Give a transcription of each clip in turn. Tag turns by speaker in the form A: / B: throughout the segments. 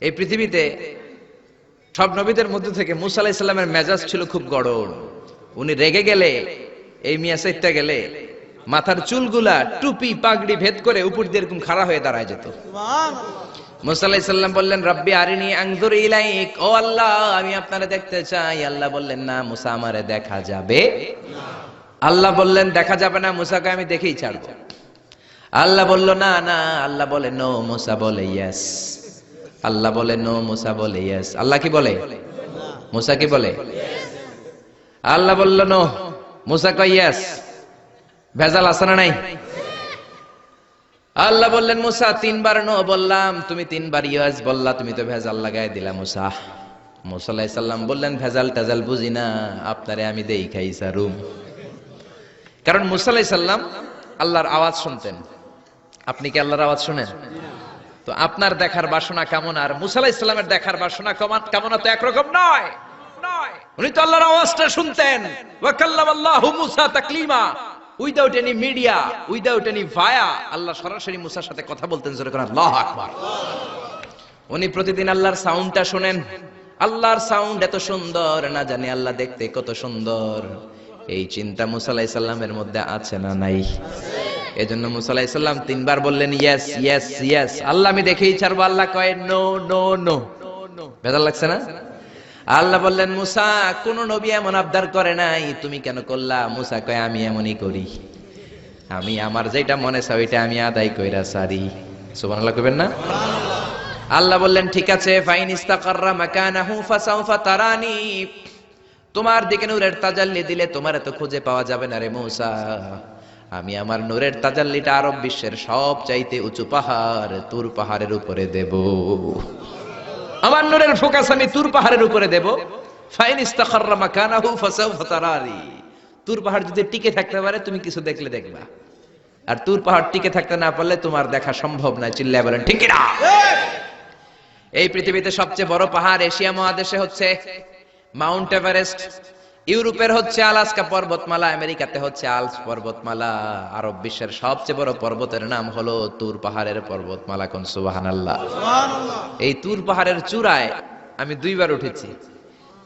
A: এই পৃথিবীতে সব নবীদের মধ্যে থেকে মুসা আলাইহিস সালামের মেজাজ ছিল খুব গড়ন। উনি রেগে গেলে, এই মিয়া সাইটটা গেলে মাথার চুলগুলা টুপি পাগড়ি ভেদ করে উপর দিয়ে এরকম খাড়া হয়ে দাঁড়ায় যেত। মুসা আলাইহিস সালাম বললেন, রব্বি আরিনি আনজুর ইলাইক, ও আল্লাহ আমি আপনারে দেখতে চাই। আল্লাহ বললেন, না মুসা আমারে দেখা যাবে না। আল্লাহ বললেন দেখা যাবে না, মুসাকে আমি দেখেই ছাড়বো। আল্লাহ বলল না না, আল্লাহ বলে নো, মুসা বলে ইয়েস। আল্লাহ বলে নো, মুসা বলে ইয়েস। আল্লাহ কি বলে? মুসা কি বলে? আল্লাহ বলল নো, মুসা কয় ইয়েস। ভেজাল আছে না নাই? আল্লাহ বললেন, মুসা তিনবার নো বললাম, তুমি তিনবার ইয়েস বললা, তুমি তো ভেজাল লাগাই দিলা মুসা। মুসা আলাইহিস সালাম বললেন, ভেজাল টেজাল বুঝি না, আপনারে আমি দেই খাই সারুম। কারণ মুসা আলাইহিস সালাম আল্লাহর আওয়াজ শুনতেন। আপনি কি আল্লাহর আওয়াজ শুনেন? তো আপনার দেখার বাসনা কেমন আর মুসা আলাইহিস সালামের দেখার বাসনা কেমন তো একরকম নয়। উনি তো আল্লাহর আওয়াজটা শুনতেন। ওয়া কাল্লামাল্লাহু মুসা তাকলিমা, without any media, without any via, আল্লাহ সরাসরি মুসার সাথে কথা বলতেন। জোরে করে আল্লাহু আকবার। উনি প্রতিদিন আল্লাহর সাউন্ডটা শুনেন। আল্লাহর সাউন্ড এত সুন্দর, না জানি আল্লাহ দেখতে কত সুন্দর। এই চিন্তা মুসা আলাইহিস সালামের মধ্যে আছে না নাই? এজন্য মুসা আলাইহিস সালাম তিনবার বললেন ইয়েস ইয়েস ইয়েস। আল্লাহ আমি দেখেই ছাড়বো। আল্লাহ কয় নো নো নো। ভেজাল লাগছে না? আল্লাহ বললেন, মুসা কোন নবী এমন আবদার করে নাই, তুমি কেন করলা? মুসা কয় আমি এমনই করি, আমি আমার যেটা মনে চাই ওইটা আমি আদায় কইরা সারি। সুবহানাল্লাহ কইবেন না? আল্লাহ বললেন, ঠিক আছে, ফাইন ইস্তাকাররা মাকানাহু ফাসাউফা তারানি, তোমার দিকে নূরের তাজাল্লি দিলে তোমার এত খুঁজে পাওয়া যাবে না রে মুসা। আমি আমার নূরের তাজাল্লিটা আরব বিশ্বের সব চাইতে উঁচু পাহাড় তুর পাহাড়ের উপরে দেব। আমার নূরের ফোকাস আমি তুর পাহাড়ের উপরে দেব। ফাইন ইস্তাকাররা মাকানাহু ফাসাউফা তারানি, তুর পাহাড় যদি টিকে থাকতে পারে তুমি কিছু দেখলে দেখবা, আর তুর পাহাড় টিকে থাকতে না পারলে তোমার দেখা সম্ভব না। চিল্লায় বলেন ঠিক কি না? এই পৃথিবীতে সবচেয়ে বড় পাহাড় এশিয়া মহাদেশে হচ্ছে মাউন্ট এভারেস্ট, ইউরোপের হচ্ছে আলাস্কা পর্বতমালা, আমেরিকাতে হচ্ছে আল্পস পর্বতমালা, আরব বিশ্বের সবচেয়ে বড় পর্বতের নাম হলো তুর পাহাড়ের পর্বতমালা। কোন সুবহানাল্লাহ। এই তুর পাহাড়ের চূড়ায় আমি 2 বার উঠেছি।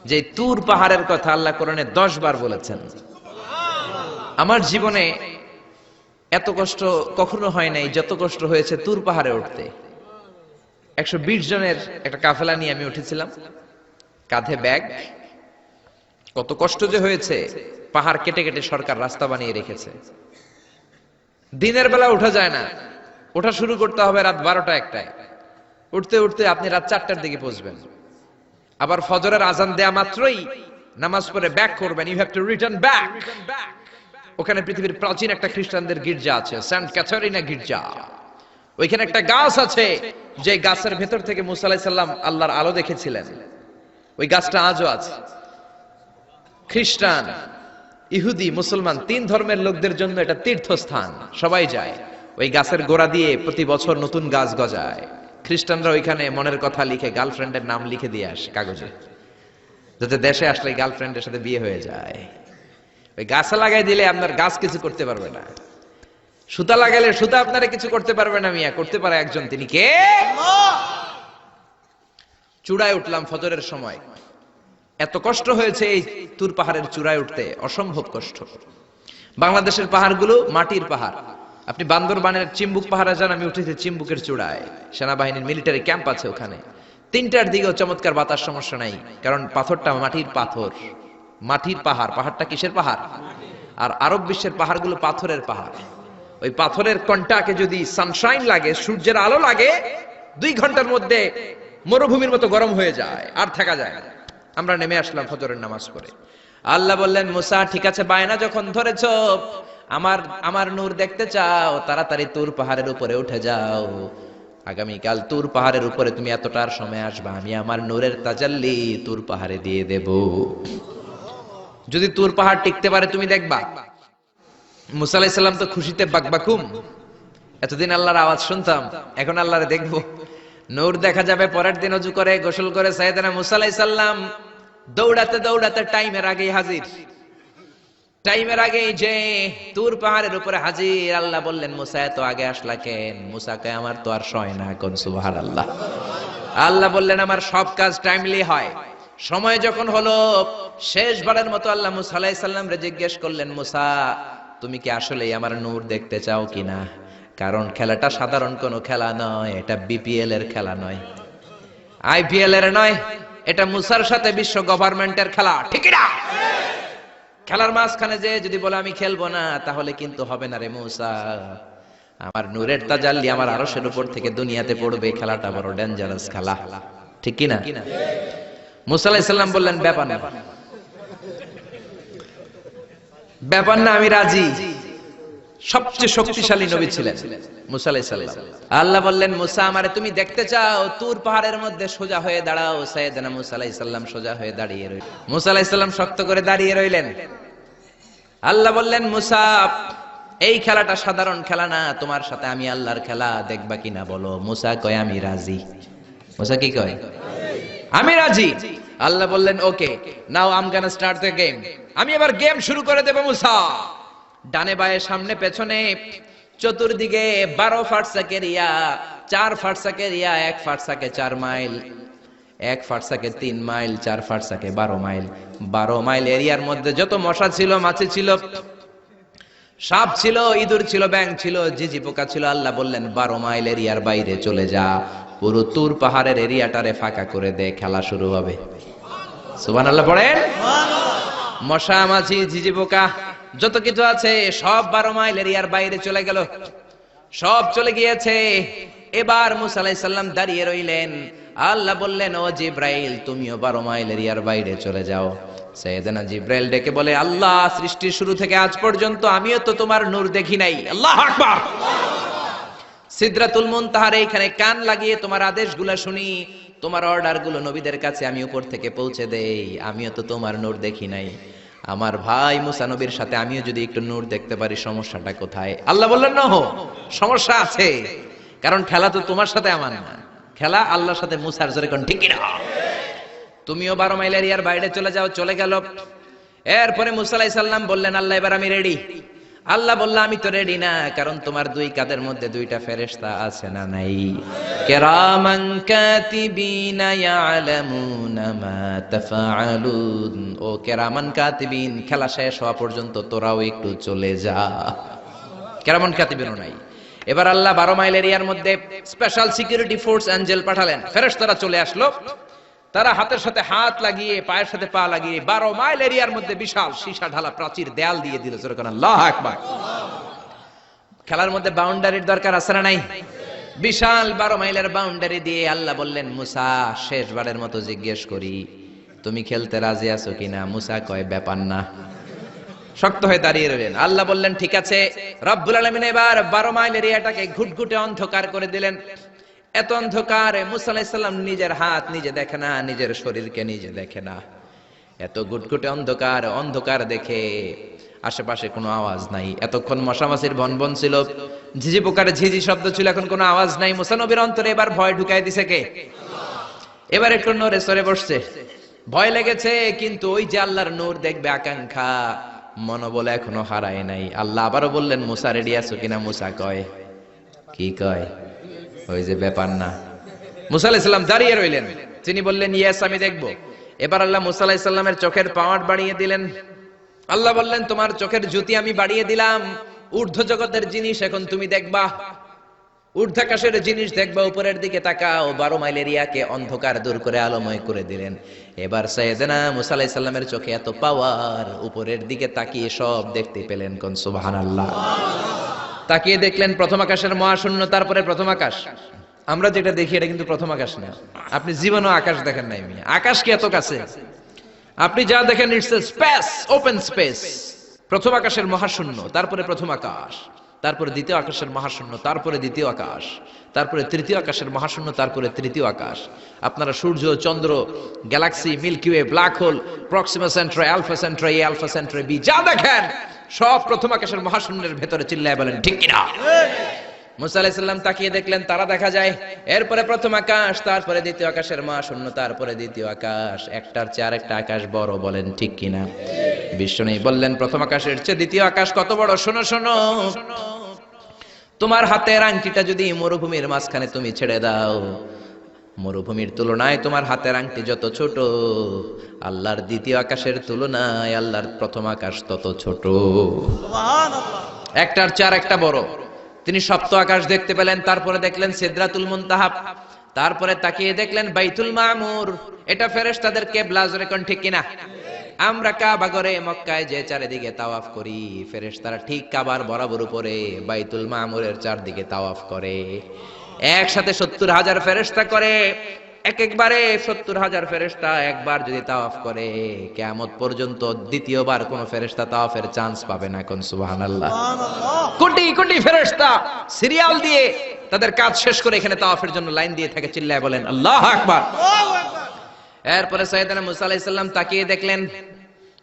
A: যে তুর পাহাড়ের কথা আল্লাহ কোরআনে 10 বার বলেছেন। আমার জীবনে এত কষ্ট কখনো হয় নাই যত কষ্ট হয়েছে তুর পাহাড়ে উঠতে। 120 জনের একটা কাফেলা নিয়ে আমি উঠেছিলাম, কাঁধে ব্যাগ। কত কষ্ট যে হয়েছে, পাহাড় কেটে কেটে সরকার রাস্তা বানিয়ে রেখেছে। দিনের বেলা ওঠা যায় না, ওঠা শুরু করতে হবে রাত 12টা 1টায়। উঠতে উঠতে আপনি রাত 4টার দিকে পৌঁছবেন। আবার ফজরের আজান দেয়া মাত্রই নামাজ পড়ে ব্যাক করবেন। You have to return back. ওখানে পৃথিবীর প্রাচীন একটা খ্রিস্টানদের গির্জা আছে, সেন্ট ক্যাথারিনা গির্জা। ওইখানে একটা গাছ আছে, যে গাছের ভেতর থেকে মুসা আলাইহিস সালাম আল্লাহর আলো দেখেছিলেন। ওই গাছটা আজও আছে। খ্রিস্টান, ইহুদি, মুসলমান 3 ধর্মের লোকদের জন্য এটা তীর্থস্থান, সবাই যায়। ওই গাছের গোড়া দিয়ে প্রতি বছর নতুন গাছ গজায়। খ্রিস্টানরা ওইখানে মনের কথা লিখে, গার্লফ্রেন্ডের নাম লিখে দিয়ে আসে কাগজে, যাতে দেশে আসলে গার্লফ্রেন্ডের সাথে বিয়ে হয়ে যায়। ওই গাছে লাগাই দিলে আপনার গাছ কিছু করতে পারবে না। সুতা লাগাইলে সুতা আপনারা কিছু করতে পারবে না। মিয়া করতে পারে একজন, তিনি কে? চূড়ায় উঠলাম ফজরের সময়। এত কষ্ট হয়েছে এই তুর পাহাড়ের চূড়ায় উঠতে, অসম্ভব কষ্ট। বাংলাদেশের পাহাড়গুলো মাটির পাহাড়। আপনি বান্দরবানের চিম্বুক পাহাড়ে যান, আমি উঠেছি চিম্বুকের চূড়ায়, সেনাবাহিনীর মিলিটারি ক্যাম্প আছে ওখানে। 3টার দিকেও চমৎকার বাতাস, সমস্যা নাই, কারণ পাথরটা মাটির পাথর, মাটির পাহাড়। পাহাড়টা কিসের পাহাড়? আর আরব বিশ্বের পাহাড়গুলো পাথরের পাহাড়। ওই পাথরের কন্টাকে যদি সানশাইন লাগে, সূর্যের আলো লাগে, 2 ঘন্টার মধ্যে মরুভূমির মতো গরম হয়ে যায়, আর থাকা যায় না। আমরা নেমে আসলাম ফজরের নামাজ পড়ে। আল্লাহ বললেন, মুসা ঠিক আছে, বায়না যখন ধরেছ, আমার নূর দেখতে চাও, তাড়াতাড়ি তুর পাহাড়ের উপরে উঠে যাও। আগামীকাল তুর পাহাড়ের উপরে তুমি এতটার সময় আসবা, আমি আমার নূরের তাজাল্লি তুর পাহাড়ে দিয়ে দেব। যদি তুর পাহাড় টিকতে পারে তুমি দেখবা। মুসা আলাইহিস সালাম তো খুশিতে বাকবাকুম। এতদিন আল্লাহর আওয়াজ শুনতাম, এখন আল্লাহরে দেখবো, নূর দেখা যাবে। পরের দিন ওযু করে গোসল করে সাইয়েদনা মুসা আলাইহিস সালাম দৌড়াতে দৌড়াতে টাইমের আগেই হাজির। টাইমের আগে যে তুর পাহাড়ের উপরে হাজির, আল্লাহ বললেন মুসা এত আগে আসলা কেন? মুসা কয় আমার তো আর সয় না, কোন সুবহানাল্লাহ। আল্লাহ বললেন আমার সব কাজ টাইমলি হয়। সময় যখন হলো, শেষবারের মতো আল্লাহ মুসা আলাইহিস সালাম রে জিজ্ঞেস করলেন, মুসা তুমি কি আসলেই আমার নূর দেখতে চাও কিনা? কারণ খেলাটা সাধারণ কোনো খেলা নয়, এটা বিপিএল এর খেলা নয়, আইপিএল এর নয়, এটা মুসার সাথে বিশ্ব গভর্নমেন্টের খেলা, ঠিক না? খেলার মাঝখানে যে যদি বলে আমি খেলবো না, তাহলে কিন্তু হবে না রে মুসা। আমার নূরের তাজাল্লি আমার আরশের উপর থেকে দুনিয়াতে পড়বে, খেলাটা বড় ডেঞ্জারাস খেলা, ঠিক কি না? মুসা আলাইহিস সালাম বললেন ব্যাপার না, ব্যাপার না, আমি রাজি। সবচেয়ে শক্তিশালী নবী ছিলেন মুসা আলাইহিস সালাম। আল্লাহ বললেন মুসা আমারে তুমি দেখতে চাও, তুর পাহাড়ের মধ্যে সোজা হয়ে দাঁড়াও। সাইয়েদনা মুসা আলাইহিস সালাম সোজা হয়ে দাঁড়িয়ে রইলেন। মুসা আলাইহিস সালাম শক্ত করে দাঁড়িয়ে রইলেন। আল্লাহ বললেন মুসা এই খেলাটা সাধারণ খেলা না, তোমার সাথে আমি আল্লাহর খেলা, দেখবা কিনা বলো? মুসা কয় আমি রাজি। মুসা কি কয়? আমি রাজি। আল্লাহ বললেন okay, now I am gonna start the game. আমি এবার গেম শুরু করে দেব মুসা। ডানে বায়ে সামনে পেছনে চতুর্দিকে 12 ফারসাক এরিয়া, 4 ফারসাক এরিয়া, 1 ফারসাকে 4 মাইল, 1 ফারসাকে 3 মাইল, 4 ফারসাকে 12 মাইল। 12 মাইল এরিয়ার মধ্যে যত মশা ছিল, মাছি ছিল, সাপ ছিল, ইঁদুর ছিল, ব্যাঙ ছিল, ঝিঝি পোকা ছিল। আল্লাহ বললেন 12 মাইল এরিয়ার বাইরে চলে যা, পুরো তুর পাহাড়ের এরিয়াটারে ফাঁকা করে দে, খেলা শুরু হবে। সুবহানাল্লাহ পড়েন। মশা মাছি ঝিঝি পোকা যত কিছু আছে সব 12 মাইল এরিয়ার বাইরে চলে গেল, সব চলে গিয়েছে। এবার মুসা আলাইহিস সালাম দাঁড়িয়ে রইলেন। আল্লাহ বললেন ও জিব্রাইল তুমিও 12 মাইল এরিয়ার বাইরে চলে যাও। সাইয়েদনা জিব্রাইল ডেকে বলে আল্লাহ সৃষ্টির শুরু থেকে আজ পর্যন্ত আমিও তো তোমার নূর দেখি নাই। আল্লাহু আকবার। সিদরাতুল মুনতাহার এইখানে কান লাগিয়ে তোমার আদেশগুলো শুনি, তোমার অর্ডারগুলো নবীদের কাছে আমি উপর থেকে পৌঁছে দেই, আমিও তো তোমার নূর দেখি নাই। আমার ভাই মুসা নবীর সাথে আমিও যদি একটু নূর দেখতে পারি, সমস্যাটা কোথায়? আল্লাহ বললেন না, সমস্যা আছে, কারণ খেলা তো তোমার সাথে আমার না, খেলা আল্লাহর সাথে মুসার। জোরে কোন ঠিক না? তুমিও 12 মাইল এরিয়ার বাইরে চলে যাও। চলে গেল। এরপরে মুসা আলাইহিস সালাম বললেন আল্লাহ এবার আমি রেডি। আল্লাহ বলল আমি তো রেডি না, কারণ তোমার দুই কাঁধের মধ্যে দুইটা ফেরেশতা আছে না নাই? কিরামান কাতিবিনা ইয়ালামুনা মা তাফআলুন। ও কিরামান কাতিবিন, খেলা শেষ হওয়া পর্যন্ত তোরাও একটু চলে যা। কিরামান কাতিবিনও নাই। এবার আল্লাহ 12 মাইল এরিয়ার মধ্যে স্পেশাল সিকিউরিটি ফোর্স এঞ্জেল পাঠালেন। ফেরেশতারা চলে আসলো। তারা হাতের সাথে হাত লাগিয়ে, পায়ের সাথে পা লাগিয়ে 12 মাইল এরিয়ার মধ্যে বিশাল সীসা ঢালা প্রাচীর দেয়াল দিয়ে দিল। যেরকম আল্লাহু আকবার। খেলার মধ্যে বাউন্ডারির দরকার আছে না নাই? বিশাল 12 মাইলের বাউন্ডারি দিয়ে আল্লাহ বললেন মুসা শেষবারের মতো জিজ্ঞেস করি, তুমি খেলতে রাজি আছো কিনা? মুসা কয় ব্যাপার না, শক্ত হয়ে দাঁড়িয়ে রইলেন। আল্লাহ বললেন ঠিক আছে। রব্বুল আলামিন এবার 12 মাইল এরিয়াটাকে ঘুটঘুটে অন্ধকার করে দিলেন। এত অন্ধকার, মুসা আলাইহিস সালাম নিজের হাত নিজে দেখে না, নিজের শরীরকে নিজে দেখে না। এত ঘুটঘুটে অন্ধকার, অন্ধকার দেখে আশেপাশে কোনো আওয়াজ নাই। এতক্ষণ মশামাছির ভনভন ছিল, ঝিঝি পোকার ঝিঝি শব্দ ছিল, এখন কোনো আওয়াজ নাই। মুসা নবীর অন্তরে এবার ভয় ঢুকাই দিছে কে? এবার একটু নড়ে সরে বসছে, ভয় লেগেছে, কিন্তু ওই যে আল্লাহর নূর দেখবে আকাঙ্ক্ষা, মনোবল এখনো হারায় নাই। আল্লাহ আবারও বললেন মুসা রেডি আছো কিনা? মুসা কয় কি কয়? ওই যে ব্যাপার না। মুসা আলাইহিস সালাম দাঁড়িয়ে রইলেন। তিনি বললেন ইয়েস আমি দেখব। এবার আল্লাহ মুসা আলাইহিস সালামের চোখের পাওয়ার বাড়িয়ে দিলেন। আল্লাহ বললেন তোমার চোখের জ্যোতি আমি বাড়িয়ে দিলাম, ঊর্ধ্ব জগতের জিনিস এখন তুমি দেখবা, ঊর্ধ্বাকাশের জিনিস দেখবা, উপরের দিকে তাকাও। 12 মাইল এরিয়াকে অন্ধকার দূর করে আলোময় করে দিলেন। এবার সাইয়েদনা মুসা আলাইহিস সালামের চোখে এত পাওয়ার, উপরের দিকে তাকিয়ে সব দেখতে পেলেন। কোন সুবহানাল্লাহ। তাকিয়ে দেখলেন প্রথম আকাশের মহাশূন্য, তারপরে প্রথম আকাশ। আমরা যেটা দেখি এটা কিন্তু প্রথম আকাশ না। আপনি জীবনও আকাশ দেখেন নাই। আকাশ কি এত কাছে? আপনি যা দেখেন it's a space, open space. প্রথম আকাশের মহাশূন্য, তারপরে প্রথম আকাশ, তারপরে দ্বিতীয় আকাশের মহাশূন্য, তারপরে দ্বিতীয় আকাশ, তারপরে তৃতীয় আকাশের মহাশূন্য, তারপরে তৃতীয় আকাশ। আপনারা সূর্য, চন্দ্র, galaxy, Milky Way, black hole, Proxima Centauri, Alpha Centauri, Alpha Centauri B, যা দেখেন সব প্রথম আকাশের মহাশূন্যের ভেতরে। চিল্লায় বলেন ঠিক কিনা? মুসা আলাইহিস সালাম তাকিয়ে দেখলেন তারা দেখা যায়। এরপরে প্রথম আকাশ, তারপরে দ্বিতীয় আকাশের মহাশূন্য, তারপরে দ্বিতীয় আকাশ। একটার চেয়ে আরেকটা আকাশ বড়। বলেন ঠিক কিনা? বিষ্ণু বললেন প্রথম আকাশের চেয়ে দ্বিতীয় আকাশ কত বড়, শোনো শোনো, তোমার হাতের আংটিটা যদি মরুভূমির মাঝখানে তুমি ছেড়ে দাও, মরুভূমির তুলনায় তোমার হাতের আংটি যত ছোট, আল্লাহর দ্বিতীয় আকাশের তুলনায় আল্লাহর প্রথম আকাশ তত ছোট। একটার চার একটা বড়। তিনি সপ্ত আকাশ দেখতে পেলেন, তারপরে দেখলেন সিদরাতুল মুনতাহা, তারপরে তাকিয়ে দেখলেন বাইতুল মামুর। এটা ফেরেশতাদের কিবলা, জোরে কোন ঠিক কিনা? আমরা কাবা ঘরে মক্কায় যে চারিদিকে তাওয়াফ করি, ফেরেশতারা ঠিক কাবার বরাবর উপরে বাইতুল মামুরের চারদিকে তাওয়াফ করে। একসাথে 70,000 ফেরেশতা করে। একবারে 70,000 ফেরেশতা একবার যদি তাওয়াফ করে, কিয়ামত পর্যন্ত দ্বিতীয়বার কোন ফেরেশতা তাওয়াফের চান্স পাবে না। কোন সুবহানাল্লাহ। কোটি কোটি ফেরেশতা সিরিয়াল দিয়ে তাদের কাজ শেষ করে এখানে তাওয়াফের জন্য লাইন দিয়ে থাকে। চিল্লায় বলেন আল্লাহু আকবার। এরপরে সাইয়েদনা মুসা আলাইহিস সালাম তাকিয়ে দেখলেন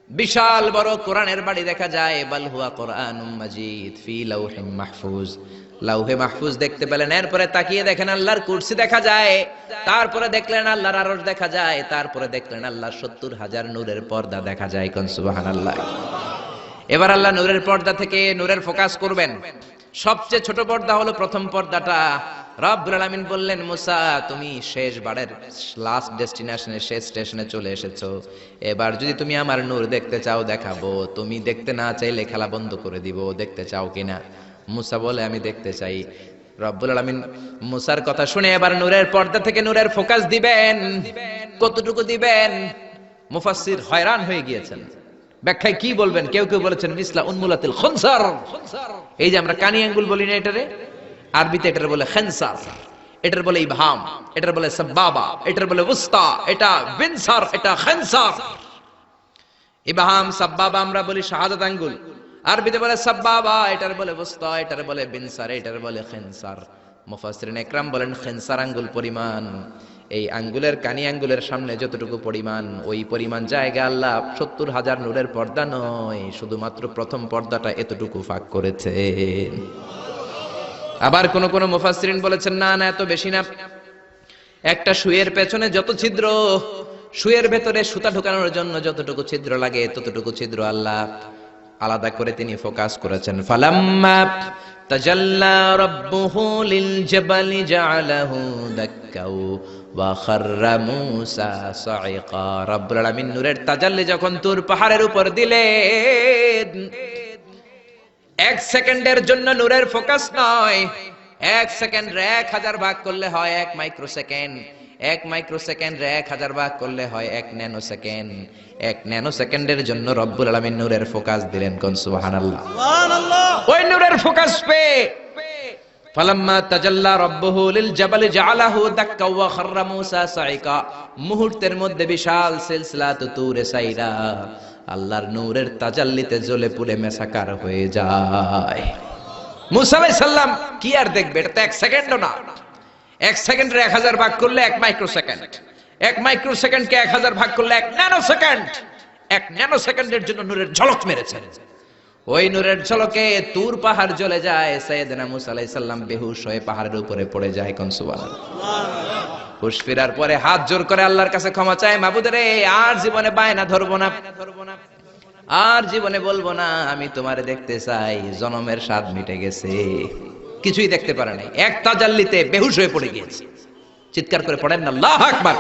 A: বিশাল বড় কোরআনের বাড়ি দেখা যায়। বাল হুয়া কোরআনুম মাজিদ ফি লাউহিম মাহফুজ, লাউহে মাহফুজ দেখতে পেলেন। এরপরে তাকিয়ে দেখেন আল্লাহর কুরসি দেখা যায়, তারপরে দেখলেন আল্লাহর আরশ দেখা যায়, তারপরে দেখলেন আল্লাহর 70,000 নূরের পর্দা দেখা যায়। কোন সুবহানাল্লাহ। এবার আল্লাহ নূরের পর্দা থেকে নূরের ফোকাস করবেন। সবচেয়ে ছোট পর্দা হলো প্রথম পর্দাটা। রব্বুল আলামিন বললেন মুসা, তুমি শেষ বারের লাস্ট ডেস্টিনেশনে, শেষ স্টেশনে চলে এসেছো। এবার যদি তুমি আমার নূর দেখতে চাও দেখাবো, তুমি দেখতে না চাইলে খেলা বন্ধ করে দিব। দেখতে চাও কিনা? মুসা বলে আমি দেখতে চাই। রব্বুল আলামিন মুসার কথা শুনে এবার নূরের পর্দা থেকে নূরের ফোকাস দিবেন। কতটুকু দিবেন? মুফাসসির হয়রান হয়ে গিয়েছেন, ব্যাখ্যায় কি বলবেন। কেউ কেউ বলেছেন মিসলা উন্মুলাতিল খুনসার। এই যে আমরা কানি আঙ্গুল বলি না, এটারে আরবিতে এটার বলে খেনসার, এটার বলে ইবহাম, এটার বলে সাবাবা, এটার বলে উস্তা, এটা বিনসার, এটা খেনসার। ইবহাম সাবাবা আমরা বলি শাহাদাত আঙ্গুল, আরবিতে বলে সাবাবা, এটার বলে উস্তা, এটার বলে বিনসার, এটার বলে খেনসার। মুফাসসিরিন ইকরাম বলেন খেনসার আঙ্গুল পরিমাণ, এই আঙ্গুলের কানি আঙ্গুলের সামনে যতটুকু পরিমাণ, ওই পরিমাণ জায়গা আল্লাহ 70,000 নূরের পর্দা নয়, শুধুমাত্র প্রথম পর্দাটা এতটুকু ফাঁক করেছে। আবার কোন কোন মুফাসসিরিন বলেছেন না না, এত বেশি না। একটা সুইয়ের পেছনে যত ছিদ্র, সুইয়ের ভেতরে সুতা ঢোকানোর জন্য যতটুকু ছিদ্র লাগে, ততটুকু ছিদ্র আল্লাহ আলাদা করে তিনি ফোকাস করেছেন। ফালাম্মা তাজাল্লা রাব্বুহু লিল জাবালি জাআলাহু দাক্কাও ওয়া খাররা মূসা সাইকা। রব্বুল আলামিন নূরের তাজাল্লি যখন তুর পাহাড়ের উপর দিলেন, 1 সেকেন্ডের জন্য নূরের ফোকাস নয়, 1 সেকেন্ড 1000 ভাগ করলে হয় 1 মাইক্রোসেকেন্ড, 1 মাইক্রোসেকেন্ড 1000 ভাগ করলে হয় 1 ন্যানো সেকেন্ড। 1 ন্যানো সেকেন্ডের জন্য রব্বুল আলামিন নূরের ফোকাস দিলেন। কোন সুবহানাল্লাহ। সুবহানাল্লাহ। ওই নূরের ফোকাস পে ফালাম্মা তাজাল্লা রাব্বুহু লিল জাবালি জাআলাহু দাক্কা ওয়া খাররা মূসা সাইকা, মুহূর্তের মধ্যে বিশাল সিলসিলাত তুরে সাইরা আল্লাহর নূরের তাজাল্লিতে জ্বলে পুড়ে মেসাকার হয়ে যায়। মূসা আলাইহিস সালাম কি আর দেখবে? এটা তো 1 সেকেন্ডও না। 1 সেকেন্ডে 1000 ভাগ করলে 1 মাইক্রোসেকেন্ড, 1 মাইক্রোসেকেন্ডকে 1000 ভাগ করলে 1 ন্যানো সেকেন্ড। 1 ন্যানো সেকেন্ডের জন্য নূরের ঝলক মেরেছেন। ওই নূরের ঝলকে তুর পাহাড় জ্বলে যায়। সাইয়েদনা মূসা আলাইহিস সালাম বেহুশ হয়ে পাহাড়ের উপরে পড়ে যায়। কোন সুবহানাল্লাহ। হুশ ফেরার পরে হাত জোর করে আল্লাহর কাছে ক্ষমা চায়, মাবুদ রে, আর জীবনে বায়না ধরবো না, আর জীবনে বলবো না আমি তোমারে দেখতে চাই, জনমের স্বাদ মিটে গেছে। কিছুই দেখতে পারে নাই, এক তাজাল্লিতে বেহুশ হয়ে পড়ে গিয়েছে। চিৎকার করে পড়েন না আল্লাহু আকবার।